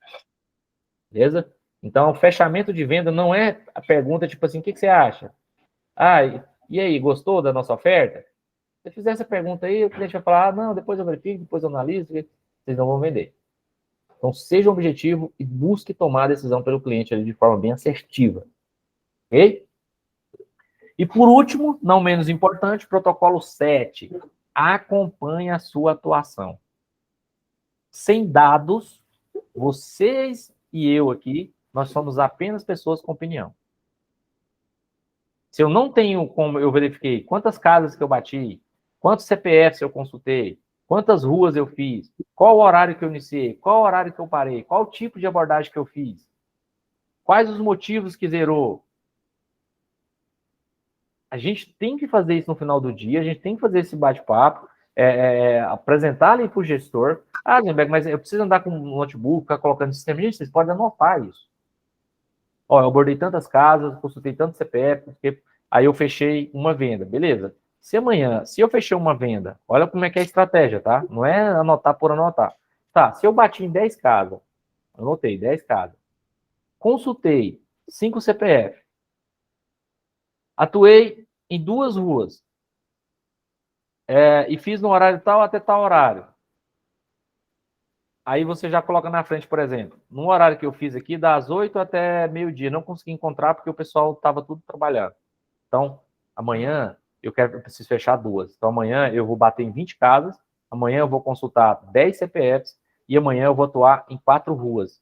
[SPEAKER 1] Beleza? Então, o fechamento de venda não é a pergunta tipo assim, o que você acha? E aí, gostou da nossa oferta? Se você fizer essa pergunta aí, o cliente vai falar, não, depois eu verifico, depois eu analiso, vocês não vão vender. Então, seja objetivo e busque tomar a decisão pelo cliente ali de forma bem assertiva. Ok? E por último, não menos importante, protocolo 7. Acompanhe a sua atuação. Sem dados, vocês e eu aqui, nós somos apenas pessoas com opinião. Se eu não tenho como eu verifiquei quantas casas que eu bati, quantos CPFs eu consultei, quantas ruas eu fiz, qual o horário que eu iniciei, qual o horário que eu parei, qual o tipo de abordagem que eu fiz. Quais os motivos que zerou? A gente tem que fazer isso no final do dia, a gente tem que fazer esse bate-papo, apresentar ali para o gestor. Ah, Lemberg, mas eu preciso andar com um notebook, ficar colocando no sistema. Gente, vocês podem anotar isso. Ó, eu abordei tantas casas, consultei tantos CPF, aí eu fechei uma venda, beleza. Se amanhã, se eu fechei uma venda, olha como é que é a estratégia, tá? Não é anotar por anotar. Tá, se eu bati em 10 casas, anotei 10 casas, consultei 5 CPF, atuei em 2 ruas, e fiz no horário tal até tal horário. Aí você já coloca na frente, por exemplo, no horário que eu fiz aqui, das 8 até meio-dia, não consegui encontrar porque o pessoal estava tudo trabalhando. Então, amanhã eu preciso fechar 2. Então, amanhã eu vou bater em 20 casas, amanhã eu vou consultar 10 CPFs e amanhã eu vou atuar em 4 ruas.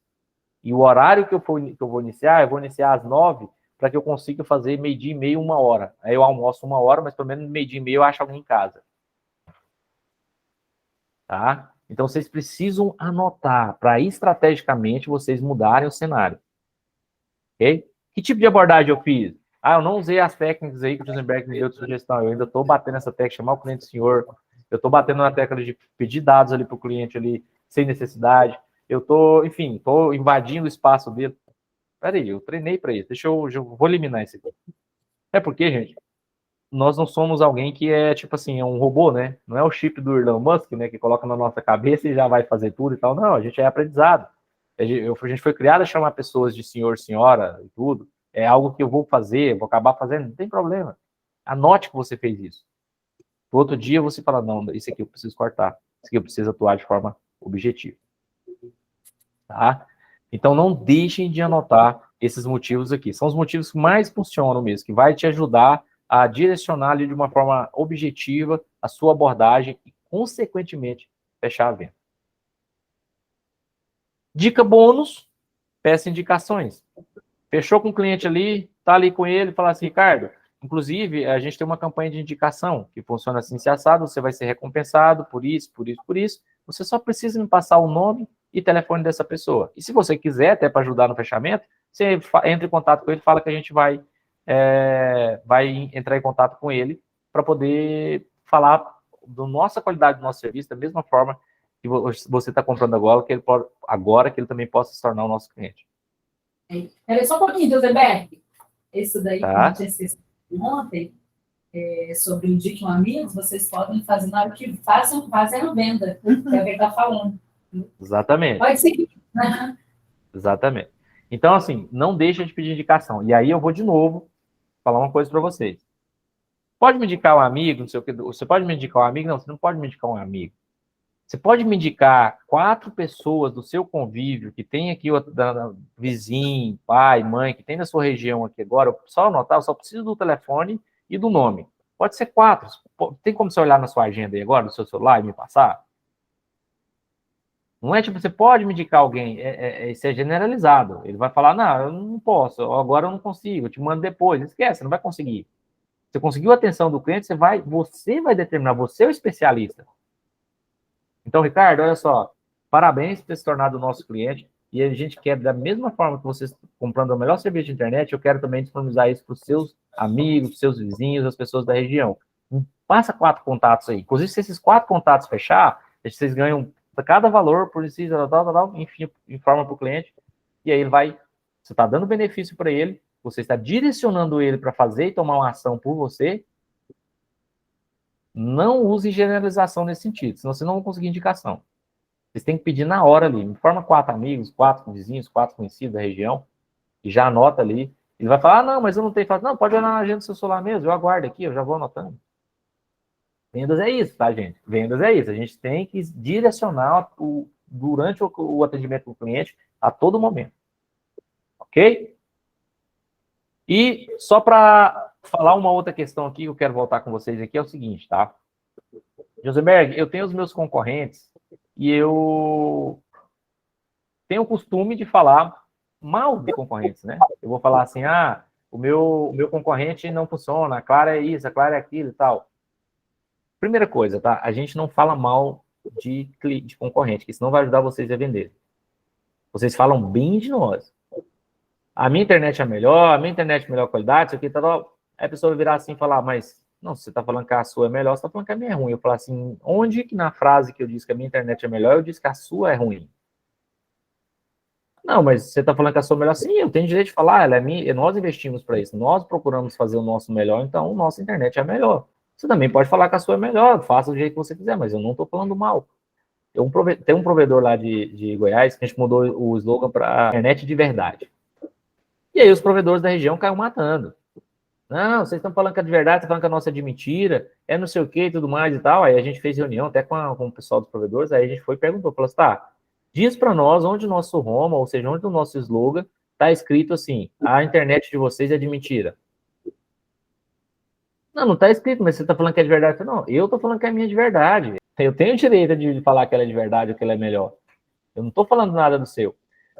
[SPEAKER 1] E o horário que eu vou iniciar às 9 para que eu consiga fazer meio-dia e meio, 1 hora. Aí eu almoço 1 hora, mas pelo menos meio-dia e meio eu acho alguém em casa. Tá? Então, vocês precisam anotar para estrategicamente vocês mudarem o cenário. Ok? Que tipo de abordagem eu fiz? Ah, eu não usei as técnicas aí que o Rosenberg me deu de sugestão. Eu ainda estou batendo essa técnica, chamar o cliente de senhor. Eu estou batendo na tecla de pedir dados ali para o cliente ali, sem necessidade. Eu estou, enfim, estou invadindo o espaço dele. Peraí, eu treinei para isso. Eu vou eliminar isso aqui. É porque, gente, nós não somos alguém que é, tipo assim, é um robô, né? Não é o chip do Elon Musk, né? Que coloca na nossa cabeça e já vai fazer tudo e tal. Não, a gente é aprendizado. A gente foi criado a chamar pessoas de senhor, senhora e tudo. É algo que eu vou fazer, vou acabar fazendo, não tem problema. Anote que você fez isso. No outro dia você fala, não, isso aqui eu preciso cortar. Isso aqui eu preciso atuar de forma objetiva. Tá? Então não deixem de anotar esses motivos aqui. São os motivos que mais funcionam mesmo, que vai te ajudar a direcionar ali de uma forma objetiva a sua abordagem e, consequentemente, fechar a venda. Dica bônus, peça indicações. Fechou com o cliente ali, tá ali com ele, fala assim, Ricardo, inclusive, a gente tem uma campanha de indicação que funciona assim, se assado, você vai ser recompensado por isso, por isso, por isso. Você só precisa me passar o nome e telefone dessa pessoa. E se você quiser, até para ajudar no fechamento, você entra em contato com ele, fala que a gente vai entrar em contato com ele para poder falar da nossa qualidade do nosso serviço, da mesma forma que você está comprando agora, que ele também possa se tornar o nosso cliente.
[SPEAKER 3] Peraí, só um pouquinho, Rosenberg. Isso daí que
[SPEAKER 1] Tá.
[SPEAKER 3] eu tinha esquecido ontem, sobre o Indique um Amigo, vocês podem fazer na hora que fazendo venda, que é o que ele está falando.
[SPEAKER 1] Exatamente.
[SPEAKER 3] Pode seguir.
[SPEAKER 1] Exatamente. Então, assim, não deixa de pedir indicação. E aí eu vou de novo falar uma coisa para vocês. Pode me indicar um amigo, não sei o que. Você pode me indicar um amigo? Não, você não pode me indicar um amigo. Você pode me indicar 4 pessoas do seu convívio que tem aqui, vizinho, pai, mãe, que tem na sua região aqui agora. Só anotar, eu só preciso do telefone e do nome. Pode ser 4. Tem como você olhar na sua agenda aí agora, no seu celular e me passar? Não é tipo, você pode me indicar alguém, isso é generalizado. Ele vai falar, não, eu não posso, agora eu não consigo, eu te mando depois. Esquece, não vai conseguir. Você conseguiu a atenção do cliente, você vai determinar, você é o especialista. Então, Ricardo, olha só, parabéns por ter se tornado nosso cliente, e a gente quer, da mesma forma que vocês comprando o melhor serviço de internet, eu quero também disponibilizar isso para os seus amigos, para os seus vizinhos, as pessoas da região. Passa 4 contatos aí. Inclusive, se esses 4 contatos fechar, vocês ganham cada valor por si, enfim, informa para o cliente, e aí você está dando benefício para ele, você está direcionando ele para fazer e tomar uma ação por você. Não use generalização nesse sentido, senão você não vai conseguir indicação. Vocês têm que pedir na hora ali, informa 4 amigos, 4 vizinhos, 4 conhecidos da região, e já anota ali. Ele vai falar, não, mas eu não tenho. Não, pode olhar na agenda do seu celular mesmo, eu aguardo aqui, eu já vou anotando. Vendas é isso, tá, gente? Vendas é isso. A gente tem que direcionar durante o atendimento do cliente a todo momento. Ok? E só para falar uma outra questão aqui, eu quero voltar com vocês aqui, é o seguinte, tá? Josenberg, eu tenho os meus concorrentes e eu tenho o costume de falar mal de concorrentes, né? Eu vou falar assim, o meu concorrente não funciona, a Clara é isso, a Clara é aquilo e tal. Primeira coisa, tá? A gente não fala mal de concorrente, que isso não vai ajudar vocês a vender. Vocês falam bem de nós. a minha internet é melhor, a minha internet é melhor qualidade, isso aqui, tal. Aí a pessoa vai virar assim e falar, mas, não, se você está falando que a sua é melhor, você está falando que a minha é ruim. Eu falo assim, onde que na frase que eu disse que a minha internet é melhor, eu disse que a sua é ruim? Não, mas você está falando que a sua é melhor. Sim, eu tenho direito de falar, ela é minha, nós investimos para isso, nós procuramos fazer o nosso melhor, então nossa internet é melhor. Você também pode falar que a sua é melhor, faça do jeito que você quiser, mas eu não estou falando mal. Tem um provedor lá de Goiás que a gente mudou o slogan para internet de verdade. E aí os provedores da região caíram matando. Não, vocês estão falando que é de verdade, estão falando que a nossa é de mentira, é não sei o que e tudo mais e tal. Aí a gente fez reunião até com o pessoal dos provedores, aí a gente foi e perguntou, falou assim, tá, diz para nós onde o nosso Roma, ou seja, onde o nosso slogan está escrito assim, a internet de vocês é de mentira. Não, não está escrito, mas você está falando que é de verdade. Não, eu estou falando que é minha de verdade. Eu tenho o direito de falar que ela é de verdade ou que ela é melhor. Eu não estou falando nada do seu.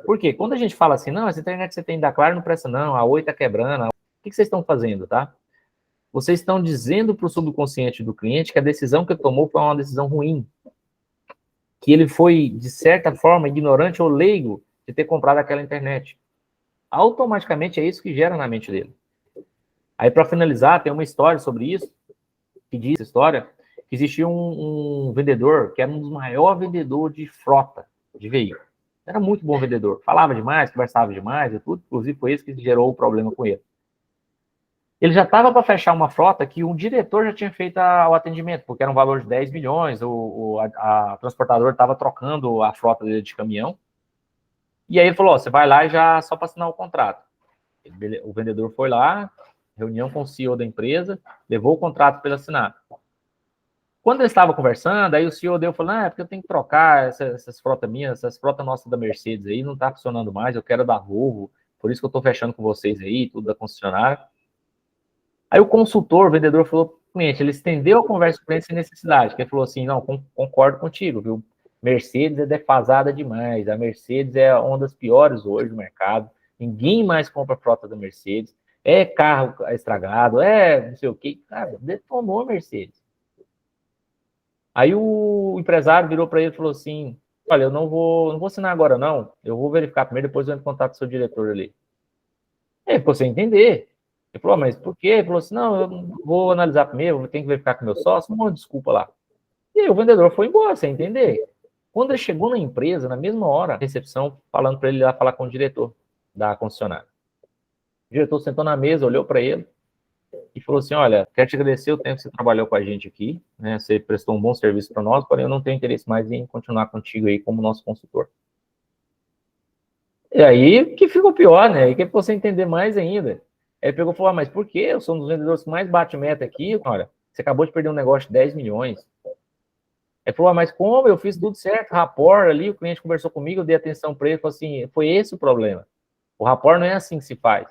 [SPEAKER 1] Por quê? Quando a gente fala assim, não, essa internet que você tem da Claro não presta não, a Oi está quebrando. O que vocês estão fazendo, tá? Vocês estão dizendo para o subconsciente do cliente que a decisão que ele tomou foi uma decisão ruim. Que ele foi, de certa forma, ignorante ou leigo de ter comprado aquela internet. Automaticamente é isso que gera na mente dele. Aí, para finalizar, tem uma história sobre isso, que diz essa história, que existia um vendedor que era um dos maiores vendedores de frota de veículos. Era muito bom vendedor. Falava demais, conversava demais e tudo. Inclusive, foi isso que gerou o problema com ele. Ele já estava para fechar uma frota que um diretor já tinha feito o atendimento, porque era um valor de 10 milhões, a transportadora estava trocando a frota dele de caminhão. E aí ele falou, você vai lá e já só para assinar o contrato. O vendedor foi lá, reunião com o CEO da empresa, levou o contrato para ele assinar. Quando ele estava conversando, aí o CEO deu falando, é porque eu tenho que trocar essas frotas minhas, essas frotas nossas da Mercedes aí, não está funcionando mais, eu quero da Volvo, por isso que eu estou fechando com vocês aí, tudo da concessionária. Aí o consultor, o vendedor, falou para o cliente, ele estendeu a conversa com o cliente sem necessidade, que ele falou assim, não, concordo contigo, viu? Mercedes é defasada demais, a Mercedes é uma das piores hoje do mercado, ninguém mais compra frota da Mercedes, é carro estragado, é não sei o que, cara, detonou a Mercedes. Aí o empresário virou para ele e falou assim, olha, eu não vou assinar agora não, eu vou verificar primeiro, depois eu entro em contato com o seu diretor ali. Ele ficou sem entender. Ele falou, mas por quê? Ele falou assim, não, eu vou analisar primeiro, eu tenho que verificar com o meu sócio, uma desculpa lá. E aí o vendedor foi embora, sem entender. Quando ele chegou na empresa, na mesma hora, a recepção, falando para ele ir lá falar com o diretor da concessionária. O diretor sentou na mesa, olhou para ele e falou assim, olha, quero te agradecer o tempo que você trabalhou com a gente aqui, né? Você prestou um bom serviço para nós, porém eu não tenho interesse mais em continuar contigo aí como nosso consultor. E aí que ficou pior, né? E que você entender mais ainda. Ele pegou e falou, mas por quê? Eu sou um dos vendedores que mais bate meta aqui. Olha, você acabou de perder um negócio de 10 milhões. Ele falou, mas como? Eu fiz tudo certo, rapport ali, o cliente conversou comigo, eu dei atenção para ele, falou assim, foi esse o problema. O rapport não é assim que se faz.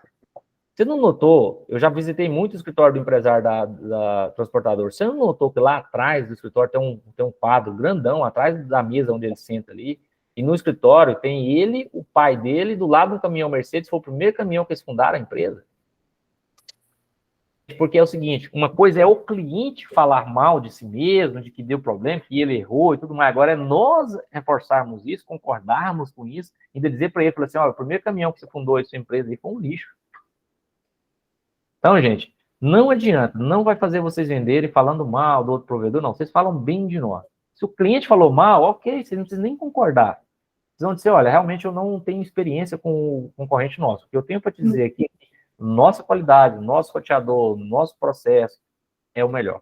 [SPEAKER 1] Você não notou, eu já visitei muito o escritório do empresário da transportadora, você não notou que lá atrás do escritório tem um quadro grandão, atrás da mesa onde ele senta ali, e no escritório tem ele, o pai dele, do lado do caminhão Mercedes, foi o primeiro caminhão que eles fundaram a empresa. Porque é o seguinte, uma coisa é o cliente falar mal de si mesmo, de que deu problema, que ele errou e tudo mais. Agora é nós reforçarmos isso, concordarmos com isso, ainda dizer para ele, falar assim, olha, o primeiro caminhão que você fundou a sua empresa aí foi um lixo. Então, gente, não adianta, não vai fazer vocês venderem falando mal do outro provedor, não. Vocês falam bem de nós. Se o cliente falou mal, ok, vocês não precisam nem concordar. Vocês vão dizer, olha, realmente eu não tenho experiência com o concorrente nosso. O que eu tenho para te dizer aqui, nossa qualidade, nosso roteador, nosso processo é o melhor.